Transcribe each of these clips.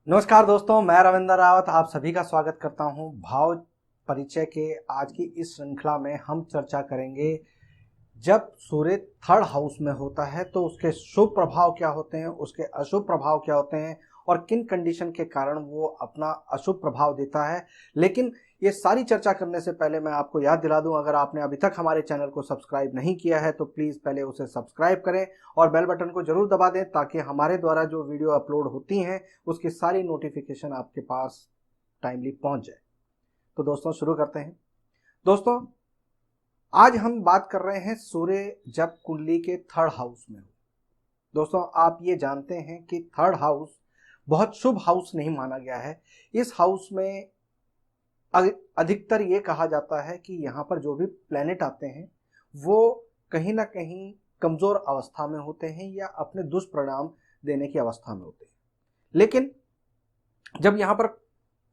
नमस्कार दोस्तों, मैं रविंद्र रावत आप सभी का स्वागत करता हूं। भाव परिचय के आज की इस श्रृंखला में हम चर्चा करेंगे जब सूर्य थर्ड हाउस में होता है तो उसके शुभ प्रभाव क्या होते हैं, उसके अशुभ प्रभाव क्या होते हैं और किन कंडीशन के कारण वो अपना अशुभ प्रभाव देता है। लेकिन ये सारी चर्चा करने से पहले मैं आपको याद दिला दूं, अगर आपने अभी तक हमारे चैनल को सब्सक्राइब नहीं किया है तो प्लीज़ पहले उसे सब्सक्राइब करें और बेल बटन को जरूर दबा दें ताकि हमारे द्वारा जो वीडियो अपलोड होती हैं उसकी सारी नोटिफिकेशन आपके पास टाइमली पहुंच जाए। तो दोस्तों शुरू करते हैं। दोस्तों आज हम बात कर रहे हैं सूर्य जब कुंडली के थर्ड हाउस में हो। दोस्तों आप ये जानते हैं कि थर्ड हाउस बहुत शुभ हाउस नहीं माना गया है। इस हाउस में अधिकतर ये कहा जाता है कि यहाँ पर जो भी प्लेनेट आते हैं वो कहीं ना कहीं कमजोर अवस्था में होते हैं या अपने दुष्परिणाम देने की अवस्था में होते हैं। लेकिन जब यहाँ पर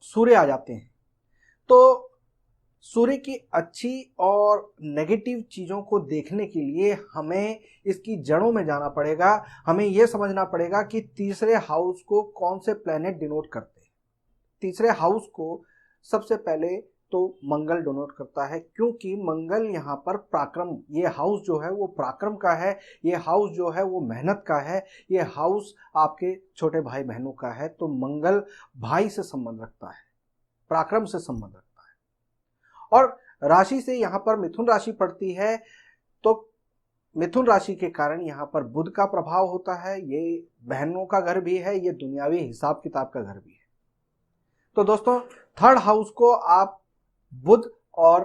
सूर्य आ जाते हैं तो सूर्य की अच्छी और नेगेटिव चीज़ों को देखने के लिए हमें इसकी जड़ों में जाना पड़ेगा। हमें यह समझना पड़ेगा कि तीसरे हाउस को कौन से प्लैनेट डिनोट करते हैं। तीसरे हाउस को सबसे पहले तो मंगल डिनोट करता है, क्योंकि मंगल यहाँ पर पराक्रम, ये हाउस जो है वो पराक्रम का है, ये हाउस जो है वो मेहनत का है, ये हाउस आपके छोटे भाई बहनों का है। तो मंगल भाई से संबंध रखता है, पराक्रम से संबंध रखता है। और राशि से यहाँ पर मिथुन राशि पड़ती है तो मिथुन राशि के कारण यहाँ पर बुध का प्रभाव होता है। ये बहनों का घर भी है, ये दुनियावी हिसाब किताब का घर भी है। तो दोस्तों थर्ड हाउस को आप बुध और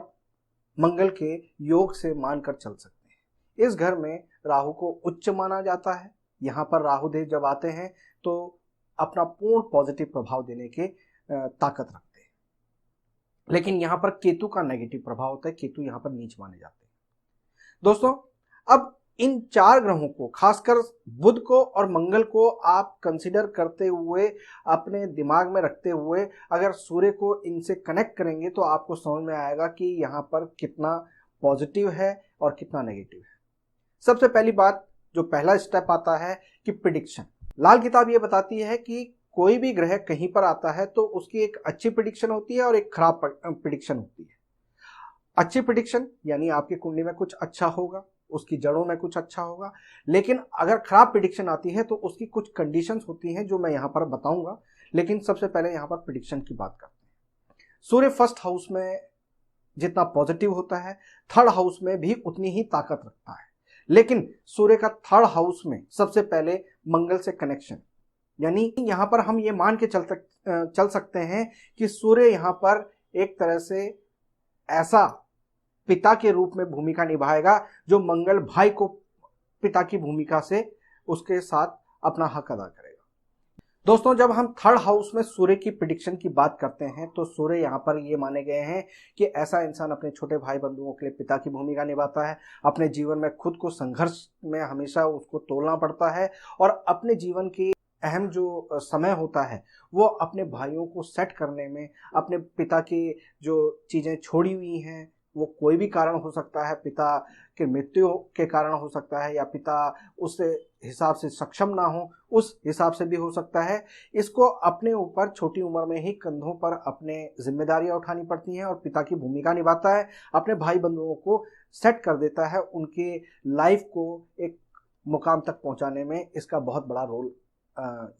मंगल के योग से मानकर चल सकते हैं। इस घर में राहु को उच्च माना जाता है। यहाँ पर राहु देव जब आते हैं तो अपना पूर्ण पॉजिटिव प्रभाव देने के ताकत रखते हैं। लेकिन यहाँ पर केतु का नेगेटिव प्रभाव होता है, केतु यहाँ पर नीच माने जाते हैं। दोस्तों अब इन चार ग्रहों को, खासकर बुध को और मंगल को आप कंसीडर करते हुए, अपने दिमाग में रखते हुए अगर सूर्य को इनसे कनेक्ट करेंगे तो आपको समझ में आएगा कि यहाँ पर कितना पॉजिटिव है और कितना नेगेटिव है। सबसे पहली बात, जो पहला स्टेप आता है कि प्रिडिक्शन। लाल किताब ये बताती है कि कोई भी ग्रह कहीं पर आता है तो उसकी एक अच्छी प्रिडिक्शन होती है और एक खराब प्रिडिक्शन होती है। अच्छी प्रिडिक्शन यानी आपकी कुंडली में कुछ अच्छा होगा, उसकी जड़ों में कुछ अच्छा होगा। लेकिन अगर खराब प्रिडिक्शन आती है तो उसकी कुछ कंडीशंस होती हैं जो मैं यहाँ पर बताऊंगा। लेकिन सबसे पहले यहाँ पर प्रिडिक्शन की बात करते हैं। सूर्य फर्स्ट हाउस में जितना पॉजिटिव होता है, थर्ड हाउस में भी उतनी ही ताकत रखता है। लेकिन सूर्य का थर्ड हाउस में सबसे पहले मंगल से कनेक्शन, यानी यहाँ पर हम ये मान के चल सकते हैं कि सूर्य यहाँ पर एक तरह से ऐसा पिता के रूप में भूमिका निभाएगा जो मंगल भाई को पिता की भूमिका से उसके साथ अपना हक अदा करेगा। दोस्तों जब हम थर्ड हाउस में सूर्य की प्रिडिक्शन की बात करते हैं तो सूर्य यहाँ पर ये माने गए हैं कि ऐसा इंसान अपने छोटे भाई बंधुओं के लिए पिता की भूमिका निभाता है। अपने जीवन में खुद को संघर्ष में हमेशा उसको तोलना पड़ता है और अपने जीवन की अहम जो समय होता है वो अपने भाइयों को सेट करने में, अपने पिता की जो चीज़ें छोड़ी हुई हैं, वो कोई भी कारण हो सकता है, पिता के मृत्यु के कारण हो सकता है या पिता उस हिसाब से सक्षम ना हो, उस हिसाब से भी हो सकता है। इसको अपने ऊपर छोटी उम्र में ही कंधों पर अपने जिम्मेदारियां उठानी पड़ती हैं और पिता की भूमिका निभाता है, अपने भाई बंधुओं को सेट कर देता है, उनके लाइफ को एक मुकाम तक पहुंचाने में इसका बहुत बड़ा रोल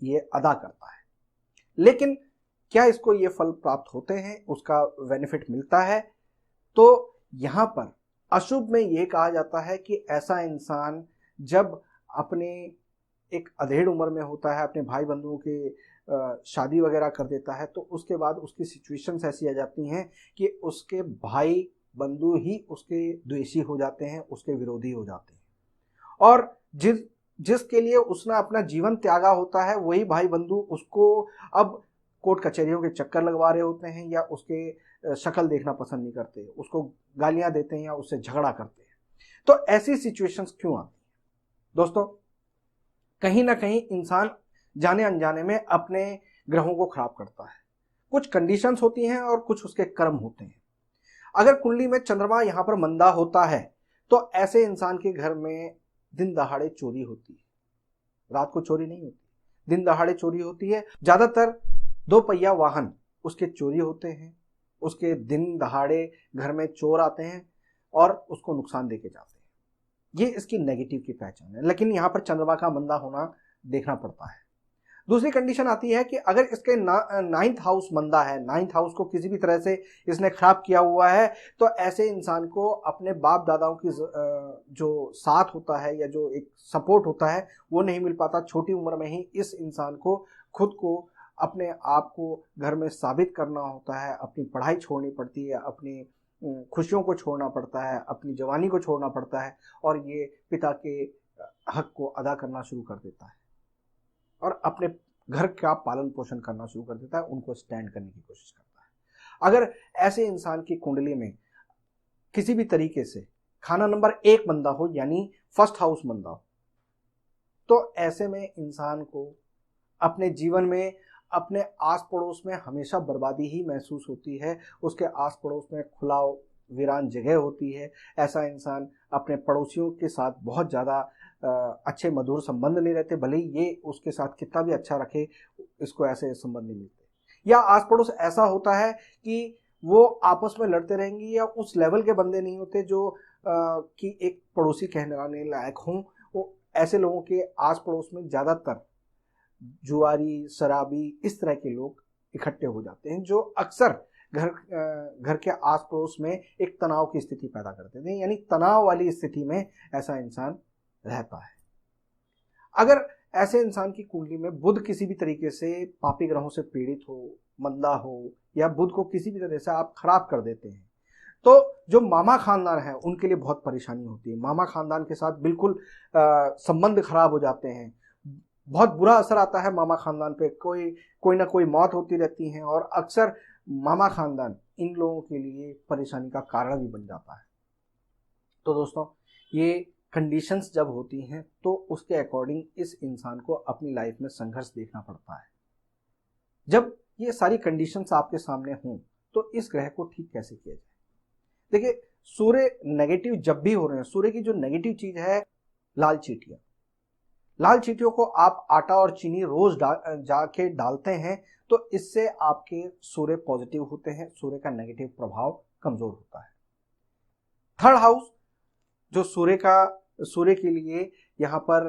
ये अदा करता है। लेकिन क्या इसको ये फल प्राप्त होते हैं, उसका बेनिफिट मिलता है? तो यहाँ पर अशुभ में ये कहा जाता है कि ऐसा इंसान जब अपने एक अधेड़ उम्र में होता है, अपने भाई बंधुओं के शादी वगैरह कर देता है तो उसके बाद उसकी सिचुएशंस ऐसी आ जाती हैं कि उसके भाई बंधु ही उसके द्वेषी हो जाते हैं, उसके विरोधी हो जाते हैं। और जिसके लिए उसने अपना जीवन त्यागा होता है वही भाई बंधु उसको अब कोर्ट कचहरियों के चक्कर लगवा रहे होते हैं या उसके शक्ल देखना पसंद नहीं करते, उसको गालियां देते हैं या उससे झगड़ा करते हैं। तो ऐसी सिचुएशंस क्यों आती हैं? दोस्तों कहीं ना कहीं इंसान जाने अनजाने में अपने ग्रहों को खराब करता है। कुछ कंडीशंस होती हैं और कुछ उसके कर्म होते हैं। अगर कुंडली में चंद्रमा यहाँ पर मंदा होता है तो ऐसे इंसान के घर में दिन दहाड़े चोरी होती है। रात को चोरी नहीं होती, दिन दहाड़े चोरी होती है। ज्यादातर दो पहिया वाहन उसके चोरी होते हैं, उसके दिन दहाड़े घर में चोर आते हैं और उसको नुकसान देके जाते हैं। ये इसकी नेगेटिव की पहचान है, लेकिन यहाँ पर चंद्रमा का मंदा होना देखना पड़ता है। दूसरी कंडीशन आती है कि अगर इसके नाइन्थ हाउस मंदा है, नाइन्थ हाउस को किसी भी तरह से इसने खराब किया हुआ है, तो ऐसे इंसान को अपने बाप दादाओं की जो साथ होता है या जो एक सपोर्ट होता है वो नहीं मिल पाता। छोटी उम्र में ही इस इंसान को खुद को, अपने आप को घर में साबित करना होता है, अपनी पढ़ाई छोड़नी पड़ती है, अपनी खुशियों को छोड़ना पड़ता है, अपनी जवानी को छोड़ना पड़ता है और ये पिता के हक को अदा करना शुरू कर देता है और अपने घर का पालन पोषण करना शुरू कर देता है, उनको स्टैंड करने की कोशिश करता है। अगर ऐसे इंसान की कुंडली में किसी भी तरीके से खाना नंबर 1 मंदा हो, यानी फर्स्ट हाउस मंदा हो, तो ऐसे में इंसान को अपने जीवन में, अपने आस पड़ोस में हमेशा बर्बादी ही महसूस होती है। उसके आस पड़ोस में खुला वीरान जगह होती है। ऐसा इंसान अपने पड़ोसियों के साथ बहुत ज़्यादा अच्छे मधुर संबंध नहीं रहते, भले ही ये उसके साथ कितना भी अच्छा रखे, इसको ऐसे संबंध नहीं मिलते। या आस पड़ोस ऐसा होता है कि वो आपस में लड़ते रहेंगे या उस लेवल के बंदे नहीं होते जो कि एक पड़ोसी कहलाने लायक हों। वो ऐसे लोगों के आस पड़ोस में ज़्यादातर जुआरी, शराबी, इस तरह के लोग इकट्ठे हो जाते हैं, जो अक्सर घर के आस पड़ोस में एक तनाव की स्थिति पैदा करते थे, यानी तनाव वाली स्थिति में ऐसा इंसान रहता है। अगर ऐसे इंसान की कुंडली में बुध किसी भी तरीके से पापी ग्रहों से पीड़ित हो, मंदा हो, या बुध को किसी भी तरह से आप खराब कर देते हैं, तो जो मामा खानदान है उनके लिए बहुत परेशानी होती है। मामा खानदान के साथ बिल्कुल संबंध खराब हो जाते हैं, बहुत बुरा असर आता है मामा खानदान पे। कोई ना कोई मौत होती रहती है और अक्सर मामा खानदान इन लोगों के लिए परेशानी का कारण भी बन जाता है। तो दोस्तों, ये कंडीशंस जब होती हैं तो उसके अकॉर्डिंग इस इंसान को अपनी लाइफ में संघर्ष देखना पड़ता है। जब ये सारी कंडीशंस आपके सामने हों तो इस ग्रह को ठीक कैसे किया जाए? देखिए, सूर्य नेगेटिव जब भी हो रहे हैं, सूर्य की जो नेगेटिव चीज है लाल चींटियां। लाल चींटियों को आप आटा और चीनी रोज जाके डालते हैं तो इससे आपके सूर्य पॉजिटिव होते हैं, सूर्य का नेगेटिव प्रभाव कमजोर होता है। थर्ड हाउस जो सूर्य के लिए यहाँ पर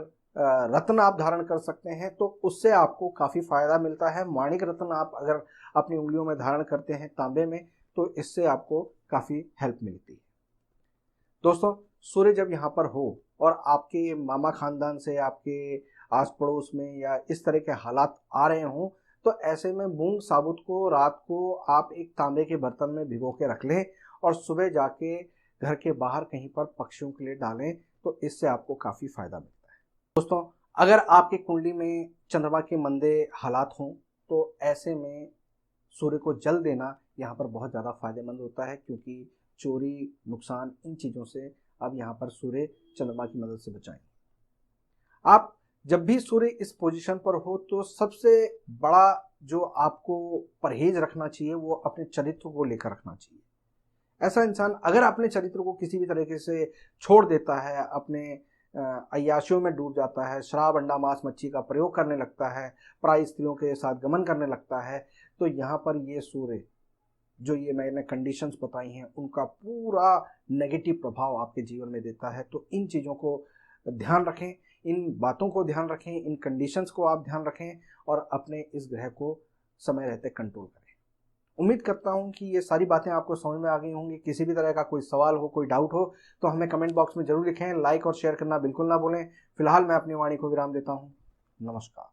रत्न आप धारण कर सकते हैं, तो उससे आपको काफी फायदा मिलता है। माणिक रत्न आप अगर अपनी उंगलियों में धारण करते हैं तांबे में, तो इससे आपको काफी हेल्प मिलती है। दोस्तों, सूर्य जब यहाँ पर हो और आपके मामा खानदान से आपके आस पड़ोस में या इस तरह के हालात आ रहे हों, तो ऐसे में मूंग साबुत को रात को आप एक तांबे के बर्तन में भिगो के रख लें और सुबह जाके घर के बाहर कहीं पर पक्षियों के लिए डालें, तो इससे आपको काफ़ी फायदा मिलता है। दोस्तों, अगर आपकी कुंडली में चंद्रमा के मंदे हालात हों तो ऐसे में सूर्य को जल देना यहाँ पर बहुत ज़्यादा फायदेमंद होता है, क्योंकि चोरी, नुकसान, इन चीज़ों से आप यहाँ पर सूर्य चंद्रमा की मदद से बचाएं। आप जब भी सूर्य इस पोजीशन पर हो तो सबसे बड़ा जो आपको परहेज रखना चाहिए वो अपने चरित्र को लेकर रखना चाहिए। ऐसा इंसान अगर अपने चरित्र को किसी भी तरीके से छोड़ देता है, अपने अय्याशियों में डूब जाता है, शराब, अंडा, मांस, मच्छी का प्रयोग करने लगता है, पराई स्त्रियों के साथ गमन करने लगता है, तो यहाँ पर ये सूर्य जो ये मैंने कंडीशंस बताई हैं उनका पूरा नेगेटिव प्रभाव आपके जीवन में देता है। तो इन चीज़ों को ध्यान रखें, इन बातों को ध्यान रखें, इन कंडीशंस को आप ध्यान रखें और अपने इस ग्रह को समय रहते कंट्रोल करें। उम्मीद करता हूं कि ये सारी बातें आपको समझ में आ गई होंगी। किसी भी तरह का कोई सवाल हो, कोई डाउट हो तो हमें कमेंट बॉक्स में जरूर लिखें। लाइक और शेयर करना बिल्कुल ना भूलें। फिलहाल मैं अपनी वाणी को विराम देता हूं। नमस्कार।